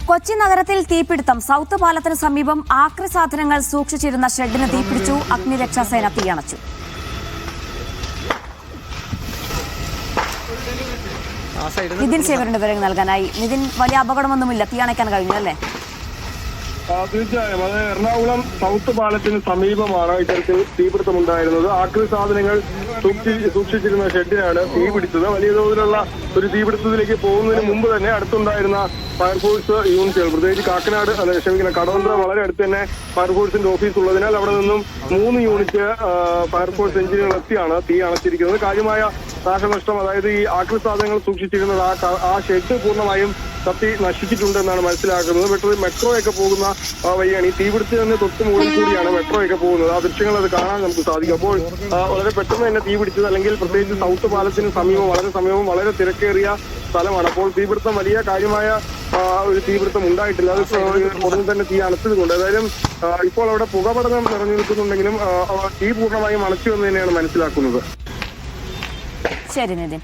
കൊച്ചി നഗരത്തിൽ തീപിടുത്തം. സൗത്ത് പാലത്തിന് സമീപം ആക്രി സാധനങ്ങൾ സൂക്ഷിച്ചിരുന്ന ഷെഡിന് തീപിടിച്ചു. അഗ്നിരക്ഷാസേന തീയണച്ചു. നിതിൻ സേവറിന്റെ വിവരങ്ങൾ നൽകാനായി. നിതിൻ, വലിയ അപകടമൊന്നുമില്ല, തീയണയ്ക്കാൻ കഴിഞ്ഞു അല്ലേ? തീർച്ചയായും. അത് എറണാകുളം സൗത്ത് പാലത്തിന് സമീപമാണ് ഇത്തരത്തിൽ തീപിടുത്തമുണ്ടായിരുന്നത്. ആക്രി സാധനങ്ങൾ സൂക്ഷിച്ചിരുന്ന ഷെഡിനാണ് തീ പിടിച്ചത്. വലിയ തോതിലുള്ള ഒരു തീപിടുത്തത്തിലേക്ക് പോകുന്നതിന് മുമ്പ് തന്നെ അടുത്തുണ്ടായിരുന്ന ഫയർഫോഴ്സ് യൂണിറ്റുകൾ, പ്രത്യേകിച്ച് കാക്കനാട് കടവന്ത്ര വളരെ അടുത്ത് തന്നെ ഫയർഫോഴ്സിന്റെ ഓഫീസ് ഉള്ളതിനാൽ അവിടെ നിന്നും 3 യൂണിറ്റ് ഫയർഫോഴ്സ് എഞ്ചിനുകൾ എത്തിയാണ് തീ അണച്ചിരിക്കുന്നത്. കാര്യമായ നാശനഷ്ടം, അതായത് ഈ ആക്രി സാധനങ്ങൾ സൂക്ഷിച്ചിരുന്നത് ആ ഷെഡ് പൂർണ്ണമായും കത്തി നശിച്ചിട്ടുണ്ടെന്നാണ് മനസ്സിലാക്കുന്നത്. മെട്രോയൊക്കെ പോകുന്ന വഴിയാണ്. ഈ തീപിടുത്തത്തിന് തൊട്ട് മുകളിൽ കൂടിയാണ് മെട്രോയൊക്കെ പോകുന്നത്. ആ ദൃശ്യങ്ങൾ അത് കാണാൻ നമുക്ക് സാധിക്കും. അപ്പോൾ വളരെ പെട്ടെന്ന് തന്നെ തീ പിടിച്ചത്, അല്ലെങ്കിൽ പ്രത്യേകിച്ച് സൗത്ത് പാലത്തിന് സമീപം വളരെ തിരക്കേറിയ സ്ഥലമാണ്. അപ്പോൾ തീപിടുത്തം വലിയ കാര്യമായ ഒരു തീപിടുത്തം ഉണ്ടായിട്ടില്ല. അത് ഉടനെ തന്നെ തീ അണച്ചതുകൊണ്ട് ഏതായാലും ഇപ്പോൾ അവിടെ പുകപടലം നിറഞ്ഞു നിൽക്കുന്നുണ്ടെങ്കിലും തീ പൂർണ്ണമായും അണച്ചു എന്ന് തന്നെയാണ് മനസ്സിലാക്കുന്നത്. ശരി നിതിൻ.